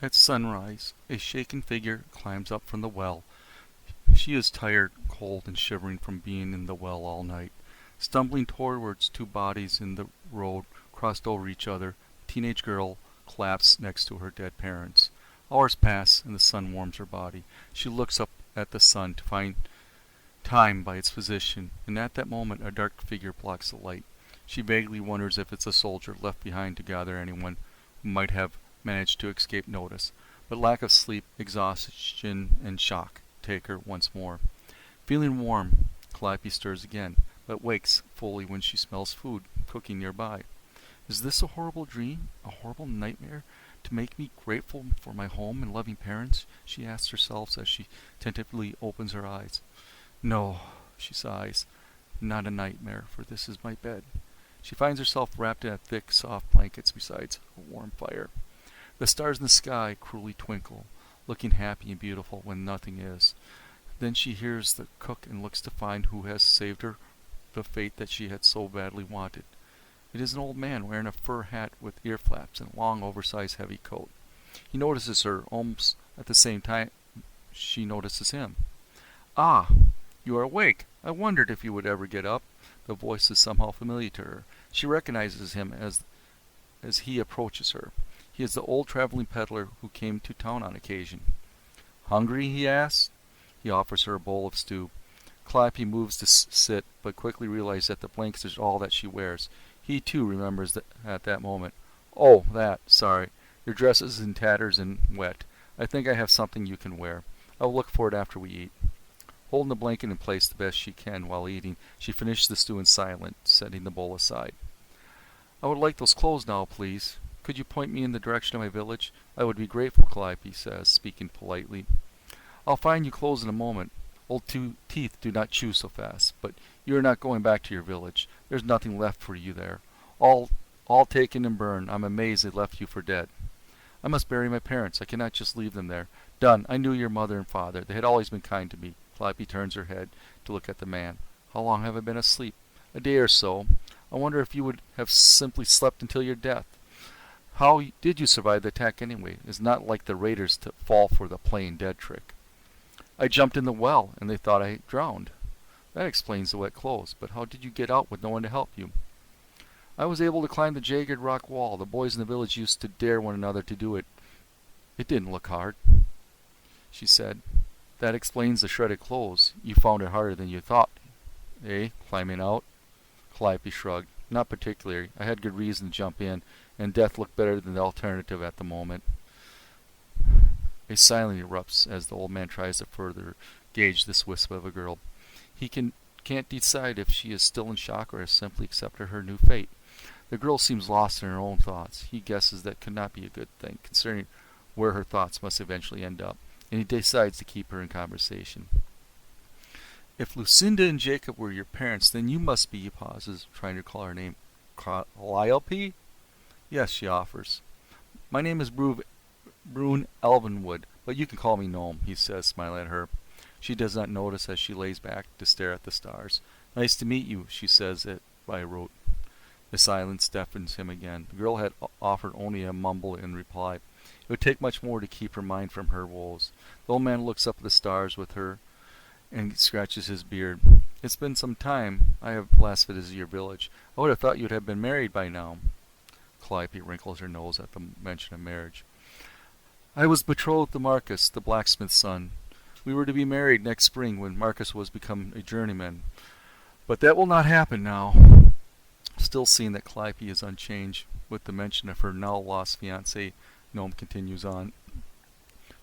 At sunrise, a shaken figure climbs up from the well. She is tired, cold, and shivering from being in the well all night. Stumbling towards two bodies in the road crossed over each other, the teenage girl collapsed next to her dead parents. Hours pass, and the sun warms her body. She looks up at the sun to find time by its position, and at that moment a dark figure blocks the light. She vaguely wonders if it's a soldier left behind to gather anyone who might have managed to escape notice, but lack of sleep, exhaustion, and shock take her once more. Feeling warm, Calliope stirs again, but wakes fully when she smells food cooking nearby. Is this a horrible dream, a horrible nightmare, to make me grateful for my home and loving parents? She asks herself as she tentatively opens her eyes. No, she sighs, not a nightmare, for this is my bed. She finds herself wrapped in a thick, soft blankets beside a warm fire. The stars in the sky cruelly twinkle, looking happy and beautiful when nothing is. Then she hears the cook and looks to find who has saved her the fate that she had so badly wanted. It is an old man wearing a fur hat with ear flaps and a long, oversized, heavy coat. He notices her almost at the same time she notices him. Ah, you are awake. I wondered if you would ever get up. The voice is somehow familiar to her. She recognizes him as he approaches her. He is the old traveling peddler who came to town on occasion. Hungry? He asks. He offers her a bowl of stew. Calliope moves to sit, but quickly realizes that the blankets is all that she wears. He, too, remembers that at that moment. Oh, that. Sorry. Your dress is in tatters and wet. I think I have something you can wear. I'll look for it after we eat. Holding the blanket in place the best she can while eating, she finishes the stew in silence, setting the bowl aside. I would like those clothes now, please. Could you point me in the direction of my village? I would be grateful, Calliope says, speaking politely. I'll find you clothes in a moment. Old teeth do not chew so fast, but you are not going back to your village. There's nothing left for you there. All taken and burned. I'm amazed they left you for dead. I must bury my parents. I cannot just leave them there. Done. I knew your mother and father. They had always been kind to me. Calliope turns her head to look at the man. How long have I been asleep? A day or so. I wonder if you would have simply slept until your death. How did you survive the attack anyway? It's not like the raiders to fall for the playing dead trick. I jumped in the well, and they thought I drowned. That explains the wet clothes, but how did you get out with no one to help you? I was able to climb the jagged rock wall. The boys in the village used to dare one another to do it. It didn't look hard, she said. That explains the shredded clothes. You found it harder than you thought. Eh? Climbing out? Calliope shrugged. Not particularly. I had good reason to jump in, and death looked better than the alternative at the moment. A silence erupts as the old man tries to further gauge this wisp of a girl. He can't decide if she is still in shock or has simply accepted her new fate. The girl seems lost in her own thoughts. He guesses that could not be a good thing, considering where her thoughts must eventually end up, and he decides to keep her in conversation. If Lucinda and Jacob were your parents, then you must be, he pauses, trying to call her name. Calliope? Yes, she offers. My name is Brune Elvenwood, but you can call me Gnome, he says, smiling at her. She does not notice as she lays back to stare at the stars. Nice to meet you, she says it by rote. The silence deafens him again. The girl had offered only a mumble in reply. It would take much more to keep her mind from her woes. The old man looks up at the stars with her and scratches his beard. It's been some time I have last visited your village. I would have thought you'd have been married by now. Calliope wrinkles her nose at the mention of marriage. I was betrothed to Marcus, the blacksmith's son. We were to be married next spring when Marcus was become a journeyman. But that will not happen now. Still seeing that Calliope is unchanged with the mention of her now lost fiancé, Gnome continues on.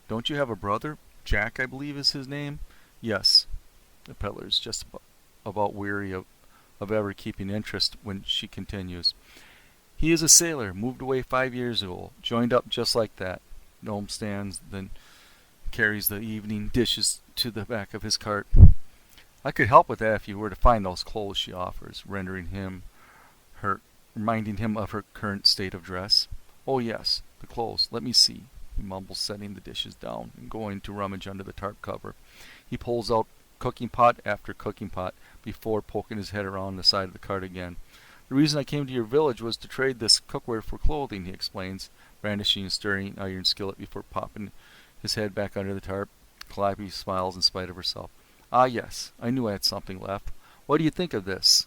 Don't you have a brother? Jack, I believe is his name? Yes. The peddler is just about weary of ever keeping interest when she continues. He is a sailor, moved away 5 years ago, joined up just like that. Gnome stands, then carries the evening dishes to the back of his cart. I could help with that if you were to find those clothes, she offers, reminding him of her current state of dress. Oh yes, the clothes. Let me see, he mumbles, setting the dishes down and going to rummage under the tarp cover. He pulls out cooking pot after cooking pot before poking his head around the side of the cart again. The reason I came to your village was to trade this cookware for clothing, he explains, brandishing a stirring iron skillet before popping his head back under the tarp. Calliope smiles in spite of herself. Ah, yes, I knew I had something left. What do you think of this?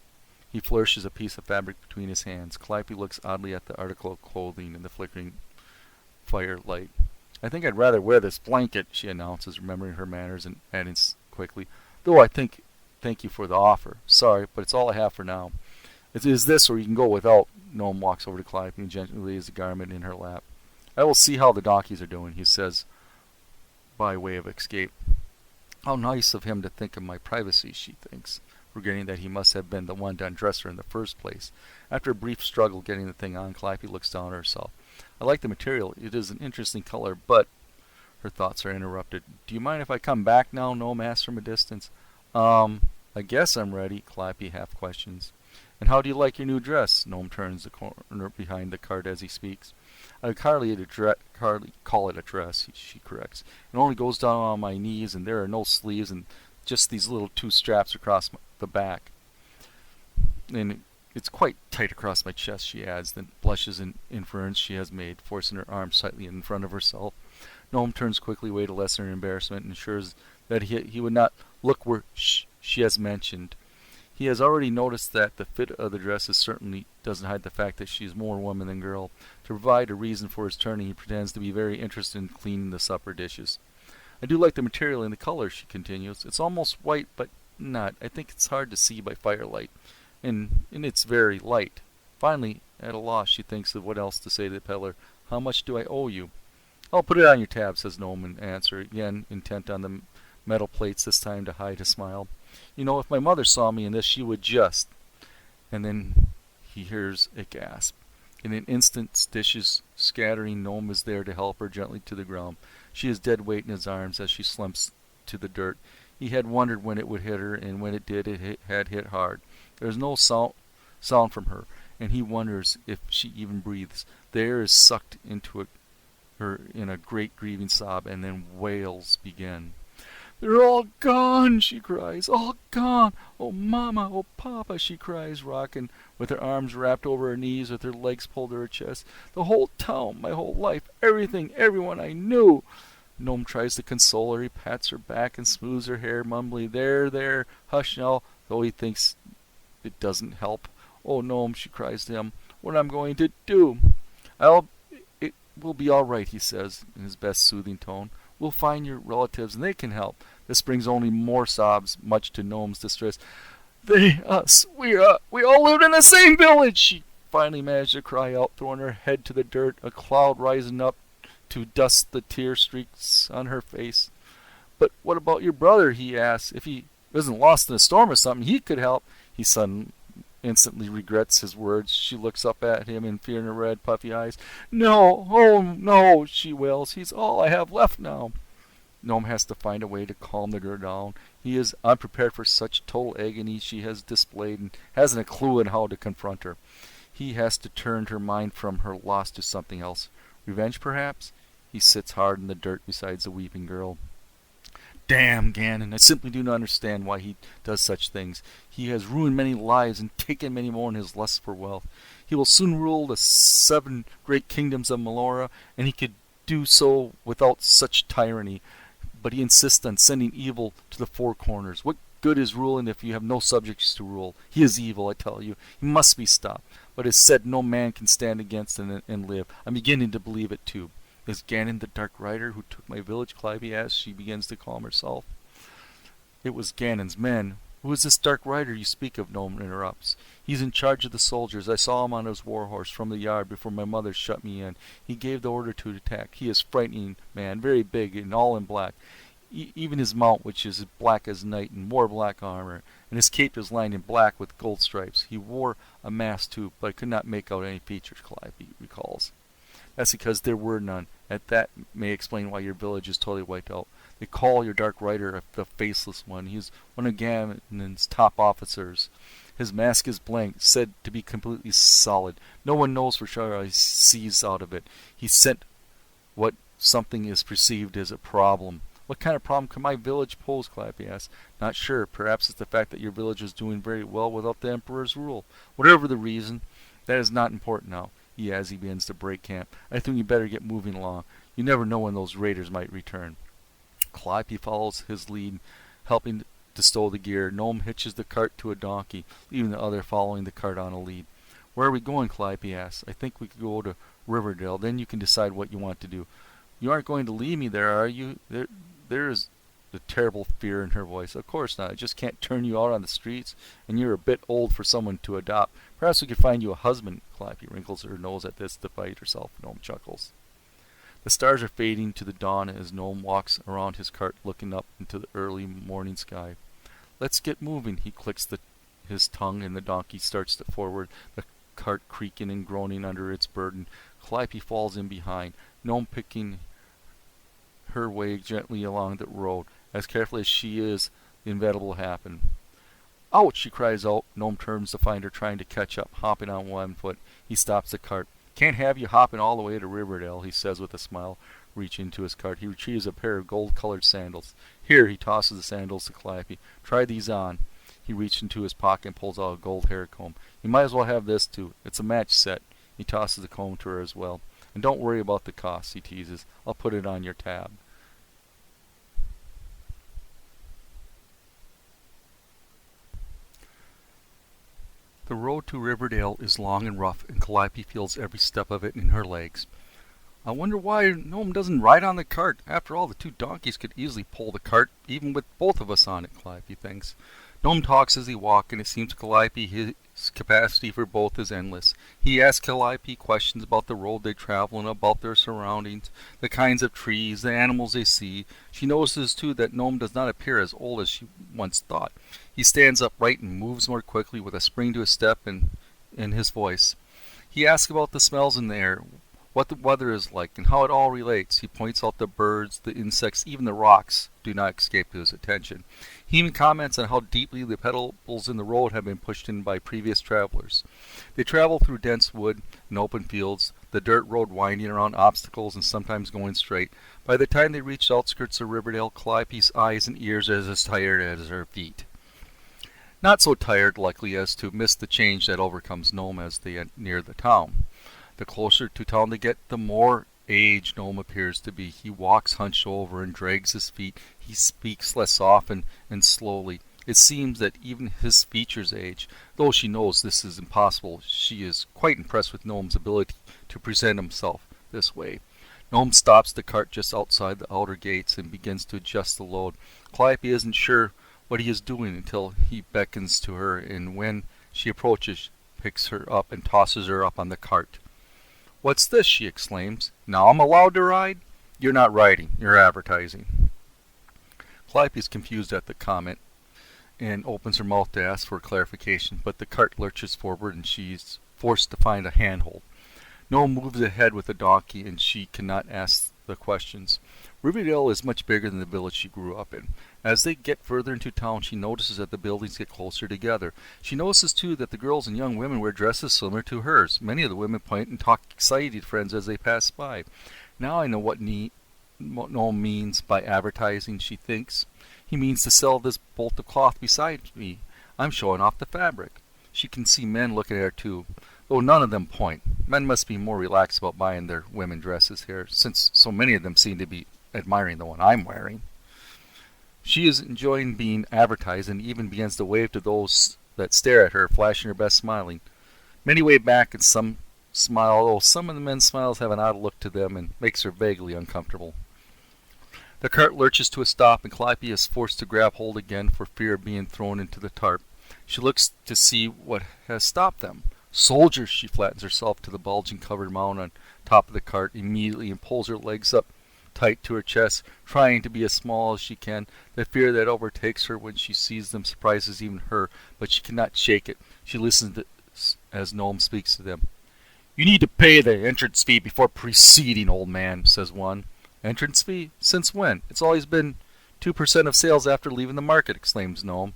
He flourishes a piece of fabric between his hands. Calliope looks oddly at the article of clothing in the flickering firelight. I think I'd rather wear this blanket, she announces, remembering her manners and adding quickly, though I thank you for the offer. Sorry, but it's all I have for now. It is this, or you can go without. Gnome walks over to Calliope and gently lays the garment in her lap. I will see how the donkeys are doing, he says, by way of escape. How nice of him to think of my privacy, she thinks, forgetting that he must have been the one to undress her in the first place. After a brief struggle getting the thing on, Calliope looks down at herself. I like the material. It is an interesting color, but... Her thoughts are interrupted. Do you mind if I come back now? Gnome asks from a distance. I guess I'm ready, Calliope half questions. And how do you like your new dress? Gnome turns the corner behind the cart as he speaks. I would hardly call it a dress, she corrects. It only goes down on my knees, and there are no sleeves, and just these little two straps across the back. And it's quite tight across my chest, she adds, then blushes in inference she has made, forcing her arm slightly in front of herself. Gnome turns quickly away to lessen her embarrassment and ensures that he would not look where she has mentioned. He has already noticed that the fit of the dress certainly doesn't hide the fact that she is more woman than girl. To provide a reason for his turning, he pretends to be very interested in cleaning the supper dishes. I do like the material and the color, she continues. It's almost white, but not. I think it's hard to see by firelight, and it's very light. Finally, at a loss, she thinks of what else to say to the peddler. How much do I owe you? I'll put it on your tab, says Gnome in answer, again intent on the metal plates, this time to hide his smile. You know, if my mother saw me in this, she would just... And then he hears a gasp. In an instant, dishes scattering, Gnome is there to help her gently to the ground. She is dead weight in his arms as she slumps to the dirt. He had wondered when it would hit her, and when it did, it had hit hard. There is no sound from her, and he wonders if she even breathes. The air is sucked into her in a great grieving sob, and then wails begin. They're all gone, she cries, all gone. Oh, Mama, oh, Papa, she cries, rocking with her arms wrapped over her knees, with her legs pulled to her chest. The whole town, my whole life, everything, everyone I knew. Gnome tries to console her. He pats her back and smooths her hair, mumbling, there, hush now, though he thinks it doesn't help. Oh, Gnome, she cries to him, what I'm going to do? It will be all right, he says, in his best soothing tone. We'll find your relatives, and they can help. This brings only more sobs, much to Gnome's distress. They, us, we all lived in the same village, she finally managed to cry out, throwing her head to the dirt, a cloud rising up to dust the tear streaks on her face. But what about your brother, he asks. If he isn't lost in a storm or something, he could help. He suddenly instantly regrets his words. She looks up at him in fear in her red, puffy eyes. No, oh no, she wails. He's all I have left now. Gnome has to find a way to calm the girl down. He is unprepared for such total agony she has displayed and hasn't a clue on how to confront her. He has to turn her mind from her loss to something else. Revenge, perhaps? He sits hard in the dirt beside the weeping girl. Damn Ganon, I simply do not understand why he does such things. He has ruined many lives and taken many more in his lust for wealth. He will soon rule the 7 great kingdoms of Malora, and he could do so without such tyranny. But he insists on sending evil to the 4 corners. What good is ruling if you have no subjects to rule? He is evil, I tell you. He must be stopped. But it is said no man can stand against him and live. I'm beginning to believe it too. Is Ganon the Dark Rider who took my village? Calliope asks. She begins to calm herself. It was Ganon's men. Who is this Dark Rider you speak of? Gnome interrupts. He's in charge of the soldiers. I saw him on his war horse from the yard before my mother shut me in. He gave the order to attack. He is frightening man, very big and all in black. Even his mount, which is black as night, and wore black armor, and his cape is lined in black with gold stripes. He wore a mask too, but I could not make out any features, Calliope recalls. That's because there were none. That may explain why your village is totally wiped out. They call your Dark Rider the Faceless One. He's one of Ganon's top officers. His mask is blank, said to be completely solid. No one knows for sure how he sees out of it. He sent what something is perceived as a problem. What kind of problem can my village pose? Calliope asked. Not sure. Perhaps it's the fact that your village is doing very well without the Emperor's rule. Whatever the reason, that is not important now. As he begins to break camp. I think you better get moving along. You never know when those raiders might return. Calliope follows his lead, helping to stow the gear. Gnome hitches the cart to a donkey, leaving the other following the cart on a lead. Where are we going? Calliope asks. I think we could go to Riverdale. Then you can decide what you want to do. You aren't going to leave me there, are you? There is the terrible fear in her voice. Of course not. I just can't turn you out on the streets, and you're a bit old for someone to adopt. Perhaps we could find you a husband. Calliope wrinkles her nose at this to fight herself. Gnome chuckles. The stars are fading to the dawn as Gnome walks around his cart looking up into the early morning sky. Let's get moving. He clicks his tongue and the donkey starts forward, the cart creaking and groaning under its burden. Calliope falls in behind, Gnome picking her way gently along the road. As carefully as she is, the inevitable happen. Ouch! She cries out. Gnome turns to find her trying to catch up, hopping on one foot. He stops the cart. Can't have you hopping all the way to Riverdale, he says with a smile, reaching into his cart. He retrieves a pair of gold-colored sandals. Here, he tosses the sandals to Calliope. Try these on. He reaches into his pocket and pulls out a gold hair comb. You might as well have this, too. It's a match set. He tosses the comb to her as well. And don't worry about the cost, he teases. I'll put it on your tab. The road to Riverdale is long and rough, and Calliope feels every step of it in her legs. I wonder why Gnome doesn't ride on the cart. After all, the two donkeys could easily pull the cart, even with both of us on it, Calliope thinks. Gnome talks as he walks, and it seems to Calliope his capacity for both is endless. He asks Calliope questions about the road they travel and about their surroundings, the kinds of trees, the animals they see. She notices, too, that Gnome does not appear as old as she once thought. He stands upright and moves more quickly with a spring to his step and in his voice. He asks about the smells in the air, what the weather is like, and how it all relates. He points out the birds, the insects, even the rocks do not escape his attention. He even comments on how deeply the pebbles in the road have been pushed in by previous travelers. They travel through dense wood and open fields, the dirt road winding around obstacles and sometimes going straight. By the time they reach the outskirts of Riverdale, Calliope's eyes and ears are as tired as her feet. Not so tired, likely, as to miss the change that overcomes Gnome as they near the town. The closer to town they get, the more aged Gnome appears to be. He walks hunched over and drags his feet. He speaks less often and slowly. It seems that even his features age. Though she knows this is impossible, she is quite impressed with Gnome's ability to present himself this way. Gnome stops the cart just outside the outer gates and begins to adjust the load. Calliope isn't sure what he is doing until he beckons to her, and when she approaches, picks her up and tosses her up on the cart. What's this? She exclaims. Now I'm allowed to ride? You're not riding, you're advertising. Calliope is confused at the comment and opens her mouth to ask for clarification, but the cart lurches forward and she's forced to find a handhold. Gnome moves ahead with the donkey and she cannot ask the questions. Riverdale is much bigger than the village she grew up in. As they get further into town, she notices that the buildings get closer together. She notices, too, that the girls and young women wear dresses similar to hers. Many of the women point and talk excited to friends as they pass by. Now I know what Gnome means by advertising, she thinks. He means to sell this bolt of cloth beside me. I'm showing off the fabric. She can see men looking at her, too, though none of them point. Men must be more relaxed about buying their women dresses here, since so many of them seem to be admiring the one I'm wearing. She is enjoying being advertised and even begins to wave to those that stare at her, flashing her best smiling. Many wave back and some smile, although some of the men's smiles have an odd look to them and makes her vaguely uncomfortable. The cart lurches to a stop and Calliope is forced to grab hold again for fear of being thrown into the tarp. She looks to see what has stopped them. Soldiers! She flattens herself to the bulging covered mound on top of the cart immediately and pulls her legs up tight to her chest, trying to be as small as she can. The fear that overtakes her when she sees them surprises even her, but she cannot shake it. She listens as Gnome speaks to them. You need to pay the entrance fee before proceeding, old man, says one. Entrance fee? Since when? It's always been 2% of sales after leaving the market, exclaims Gnome.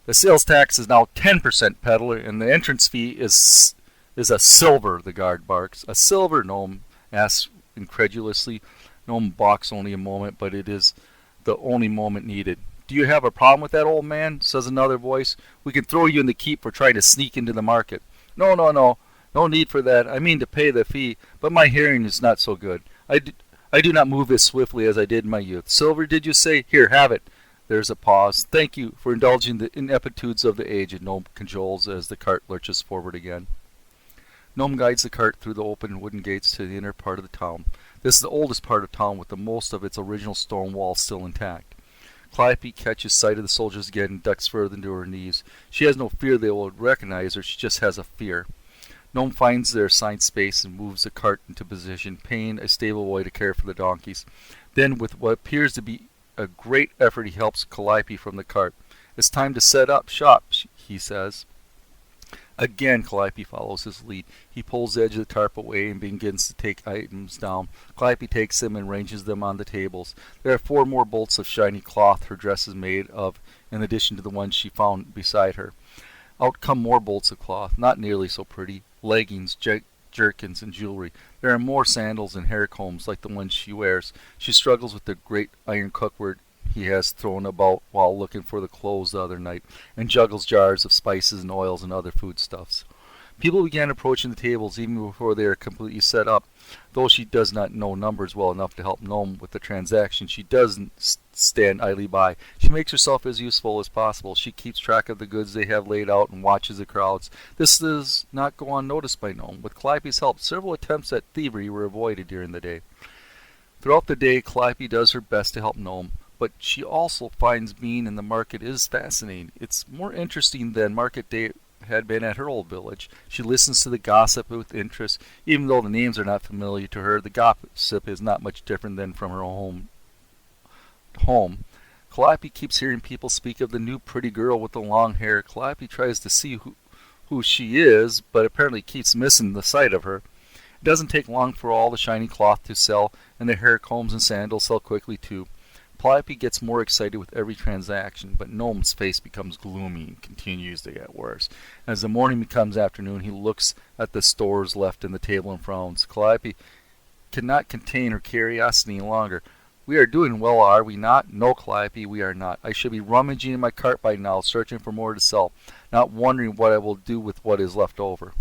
The sales tax is now 10%, peddler, and the entrance fee is a silver, the guard barks. A silver? Gnome asks incredulously. Gnome balks only a moment, but it is the only moment needed. Do you have a problem with that, old man? Says another voice. We can throw you in the keep for trying to sneak into the market. No, no, no. No need for that. I mean to pay the fee, but my hearing is not so good. I do not move as swiftly as I did in my youth. Silver, did you say? Here, have it. There's a pause. Thank you for indulging the ineptitudes of the aged, Gnome cajoles as the cart lurches forward again. Gnome guides the cart through the open wooden gates to the inner part of the town. This is the oldest part of town with the most of its original stone walls still intact. Calliope catches sight of the soldiers again and ducks further into her knees. She has no fear they will recognize her, she just has a fear. Gnome finds their assigned space and moves the cart into position, paying a stable boy to care for the donkeys. Then, with what appears to be a great effort, he helps Calliope from the cart. It's time to set up shop, he says. Again, Calliope follows his lead. He pulls the edge of the tarp away and begins to take items down. Calliope takes them and arranges them on the tables. There are 4 more bolts of shiny cloth her dress is made of, in addition to the ones she found beside her. Out come more bolts of cloth, not nearly so pretty, leggings, jerkins, and jewelry. There are more sandals and hair combs like the ones she wears. She struggles with the great iron cookware he has thrown about while looking for the clothes the other night, and juggles jars of spices and oils and other foodstuffs. People began approaching the tables even before they are completely set up. Though she does not know numbers well enough to help Gnome with the transaction, she doesn't stand idly by. She makes herself as useful as possible. She keeps track of the goods they have laid out and watches the crowds. This does not go unnoticed by Gnome. With Calliope's help, several attempts at thievery were avoided during the day. Throughout the day, Calliope does her best to help Gnome, but she also finds being in the market is fascinating. It's more interesting than market day had been at her old village. She listens to the gossip with interest. Even though the names are not familiar to her, the gossip is not much different than from her own home. Calliope keeps hearing people speak of the new pretty girl with the long hair. Calliope tries to see who she is, but apparently keeps missing the sight of her. It doesn't take long for all the shiny cloth to sell, and the hair combs and sandals sell quickly too. Calliope gets more excited with every transaction, but Gnome's face becomes gloomy and continues to get worse. As the morning becomes afternoon, he looks at the stores left in the table and frowns. Calliope cannot contain her curiosity any longer. We are doing well, are we not? No, Calliope, we are not. I should be rummaging in my cart by now, searching for more to sell, not wondering what I will do with what is left over.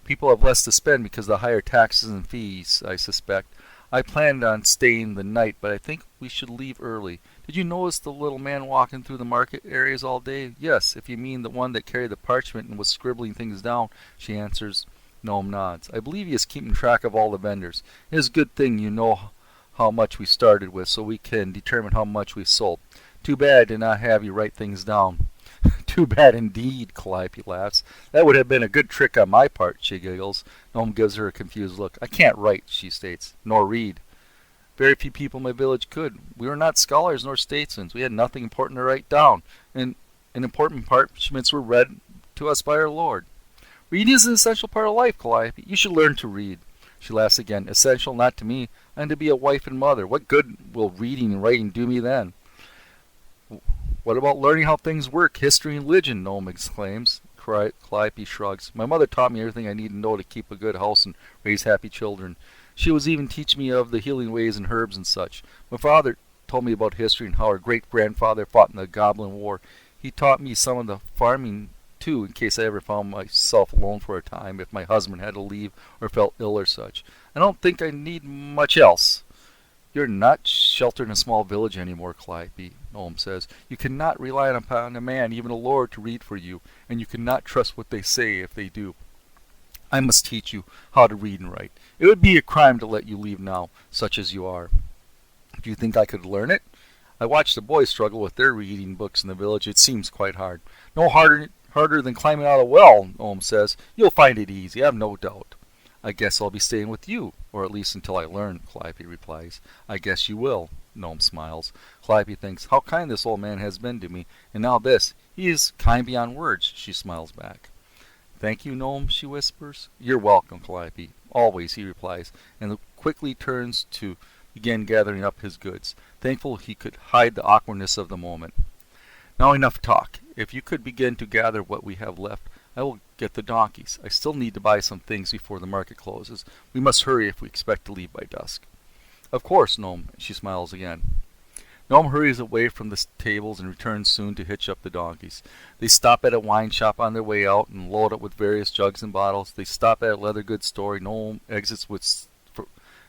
People have less to spend because of the higher taxes and fees, I suspect. I planned on staying the night, but I think we should leave early. Did you notice the little man walking through the market areas all day? Yes, if you mean the one that carried the parchment and was scribbling things down, she answers. Gnome nods. I believe he is keeping track of all the vendors. It is a good thing you know how much we started with, so we can determine how much we sold. Too bad I did not have you write things down. Too bad indeed, Calliope laughs. That would have been a good trick on my part, she giggles. Gnome gives her a confused look. I can't write, she states, nor read. Very few people in my village could. We were not scholars nor statesmen. We had nothing important to write down, and important parchments were read to us by our Lord. Reading is an essential part of life, Calliope. You should learn to read. She laughs again. Essential not to me. I am to be a wife and mother. What good will reading and writing do me then? What about learning how things work, history and religion? Gnome exclaims. Calliope shrugs. My mother taught me everything I need to know to keep a good house and raise happy children. She was even teaching me of the healing ways and herbs and such. My father told me about history and how our great-grandfather fought in the Goblin War. He taught me some of the farming, too, in case I ever found myself alone for a time, if my husband had to leave or felt ill or such. I don't think I need much else. You're not sheltered in a small village anymore, Calliope, Gnome says. You cannot rely upon a man, even a lord, to read for you, and you cannot trust what they say if they do. I must teach you how to read and write. It would be a crime to let you leave now, such as you are. Do you think I could learn it? I watch the boys struggle with their reading books in the village. It seems quite hard. No harder than climbing out of a well, Gnome says. You'll find it easy, I have no doubt. I guess I'll be staying with you, or at least until I learn, Calliope replies. I guess you will, Gnome smiles. Calliope thinks, how kind this old man has been to me, and now this. He is kind beyond words, she smiles back. Thank you, Gnome, she whispers. You're welcome, Calliope. Always, he replies, and quickly turns to begin gathering up his goods, thankful he could hide the awkwardness of the moment. Now enough talk. If you could begin to gather what we have left, I will get the donkeys. I still need to buy some things before the market closes. We must hurry if we expect to leave by dusk. Of course, Gnome, she smiles again. Gnome hurries away from the tables and returns soon to hitch up the donkeys. They stop at a wine shop on their way out and load up with various jugs and bottles. They stop at a leather goods store. Gnome exits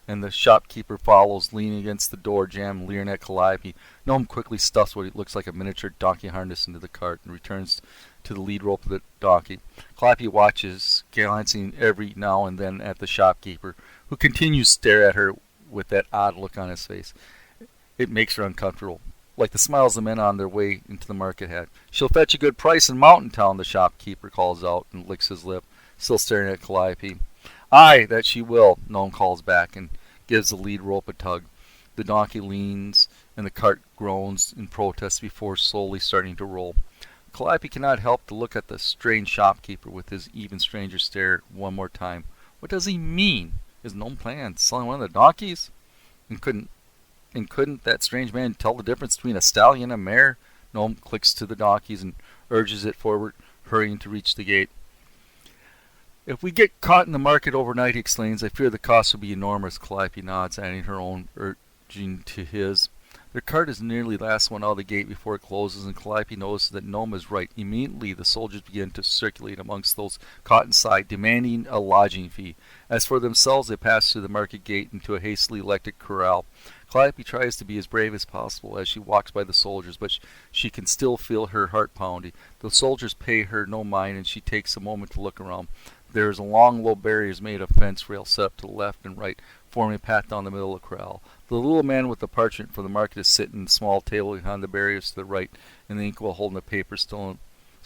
and the shopkeeper follows, leaning against the door jamb, leering at Calliope. Gnome quickly stuffs what looks like a miniature donkey harness into the cart and returns to the lead rope of the donkey. Calliope watches, glancing every now and then at the shopkeeper, who continues to stare at her with that odd look on his face. It makes her uncomfortable, like the smiles the men on their way into the market had. "She'll fetch a good price in Mountain Town," the shopkeeper calls out and licks his lip, still staring at Calliope. "Aye, that she will," Gnome calls back and gives the lead rope a tug. The donkey leans and the cart groans in protest before slowly starting to roll. Calliope cannot help to look at the strange shopkeeper with his even stranger stare one more time. What does he mean? Is Gnome planning on selling one of the donkeys? And couldn't that strange man tell the difference between a stallion and a mare? Gnome clicks to the donkeys and urges it forward, hurrying to reach the gate. "If we get caught in the market overnight," he explains, "I fear the cost will be enormous." Calliope nods, adding her own urging to his. Their cart is nearly the last one out of the gate before it closes, and Calliope notices that Gnome is right. Immediately, the soldiers begin to circulate amongst those caught inside, demanding a lodging fee. As for themselves, they pass through the market gate into a hastily erected corral. Calliope tries to be as brave as possible as she walks by the soldiers, but she can still feel her heart pounding. The soldiers pay her no mind, and she takes a moment to look around. There is a long, low barriers made of fence rails set up to the left and right, forming a path down the middle of the corral. The little man with the parchment for the market is sitting at a small table behind the barriers to the right, and the inkwell holding the paper still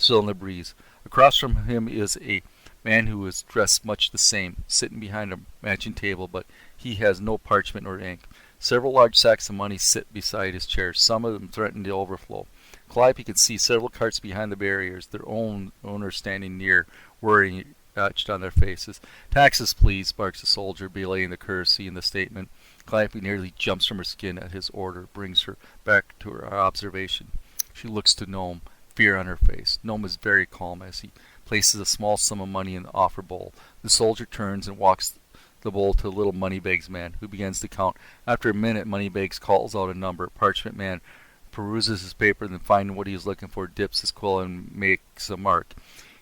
in the breeze. Across from him is a man who is dressed much the same, sitting behind a matching table, but he has no parchment or ink. Several large sacks of money sit beside his chair, some of them threaten to overflow. Calliope can see several carts behind the barriers, their owners standing near, worrying, etched on their faces. "Taxes, please," barks the soldier, belaying the courtesy in the statement. Calliope nearly jumps from her skin at his order, brings her back to her observation. She looks to Gnome, fear on her face. Gnome is very calm as he places a small sum of money in the offer bowl. The soldier turns and walks the bowl to the little Moneybags man, who begins to count. After a minute, Moneybags calls out a number. Parchment man peruses his paper, then finding what he is looking for, dips his quill and makes a mark.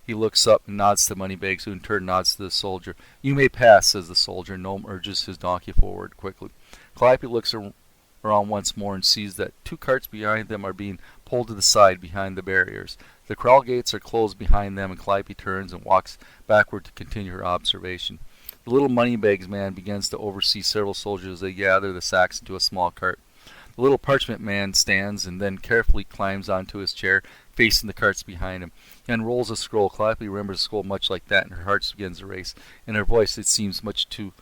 He looks up and nods to Moneybags, who in turn nods to the soldier. "You may pass," says the soldier. Gnome urges his donkey forward quickly. Calliope looks around once more and sees that two carts behind them are being pulled to the side behind the barriers. The corral gates are closed behind them, and Calliope turns and walks backward to continue her observation. The little Moneybags man begins to oversee several soldiers as they gather the sacks into a small cart. The little parchment man stands and then carefully climbs onto his chair, facing the carts behind him. He unrolls a scroll. Calliope remembers a scroll much like that, and her heart begins to race. In her voice, it seems much too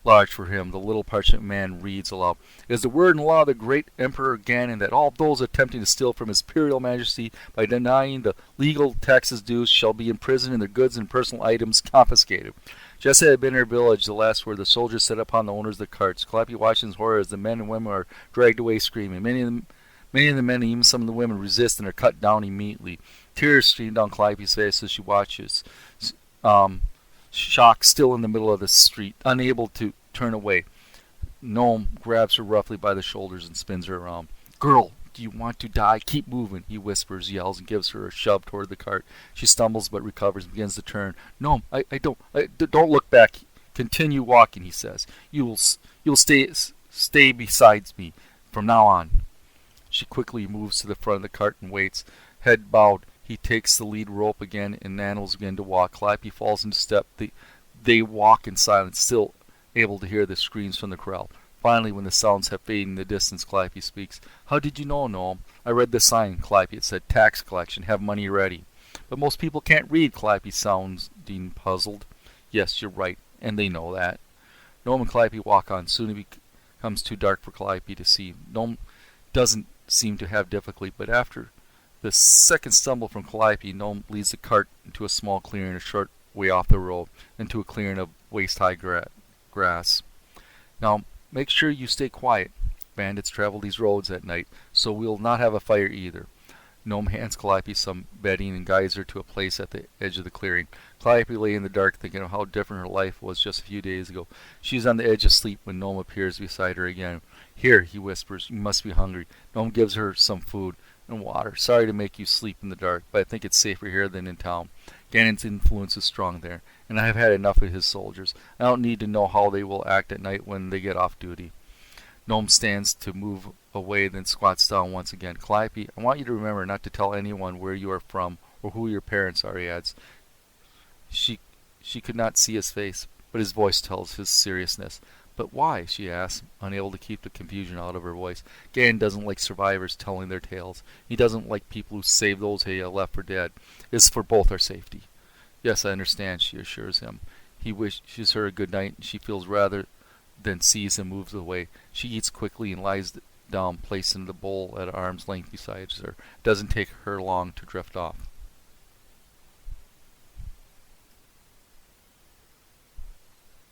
large for him. The little parchment man reads aloud. "It is the word and law of the great Emperor Ganon that all those attempting to steal from His Imperial Majesty by denying the legal taxes due shall be imprisoned and their goods and personal items confiscated." Just as it had been in her village, the last word, the soldiers set upon the owners of the carts. Calliope watches in horror as the men and women are dragged away screaming. Many of the men and even some of the women resist and are cut down immediately. Tears stream down Calliope's face as she watches, shocked, still in the middle of the street, unable to turn away. Gnome grabs her roughly by the shoulders and spins her around. "Girl, do you want to die? Keep moving," he whispers, yells, and gives her a shove toward the cart. She stumbles but recovers and begins to turn. "Gnome, don't look back. Continue walking," he says. You'll stay beside me from now on." She quickly moves to the front of the cart and waits. Head bowed, he takes the lead rope again, and animals begin to walk. Calliope falls into step. They walk in silence, still able to hear the screams from the crowd. Finally, when the sounds have faded in the distance, Calliope speaks. "How did you know, Gnome?" "I read the sign, Calliope. It said, 'Tax collection, have money ready.'" "But most people can't read," Calliope sounding puzzled. "Yes, you're right, and they know that." Gnome and Calliope walk on. Soon it becomes too dark for Calliope to see. Gnome doesn't seem to have difficulty, but after the second stumble from Calliope, Gnome leads the cart into a small clearing a short way off the road, into a clearing of waist-high grass. "Now, make sure you stay quiet. Bandits travel these roads at night, so we'll not have a fire either." Gnome hands Calliope some bedding and guides her to a place at the edge of the clearing. Calliope lay in the dark thinking of how different her life was just a few days ago. She is on the edge of sleep when Gnome appears beside her again. Here, he whispers, you must be hungry. Gnome gives her some food and water. Sorry to make you sleep in the dark, but I think it's safer here than in town. Ganon's influence is strong there, and I have had enough of his soldiers. I don't need to know how they will act at night when they get off duty. Gnome stands to move away, then squats down once again. Calliope, I want you to remember not to tell anyone where you are from or who your parents are, he adds. She could not see his face, but his voice tells his seriousness. But why? She asks, unable to keep the confusion out of her voice. Ganon doesn't like survivors telling their tales. He doesn't like people who save those he left for dead. It's for both our safety. Yes, I understand, she assures him. He wishes her a good night, and she feels rather then sees and moves away. She eats quickly and lies down, placing the bowl at arm's length beside her. It doesn't take her long to drift off.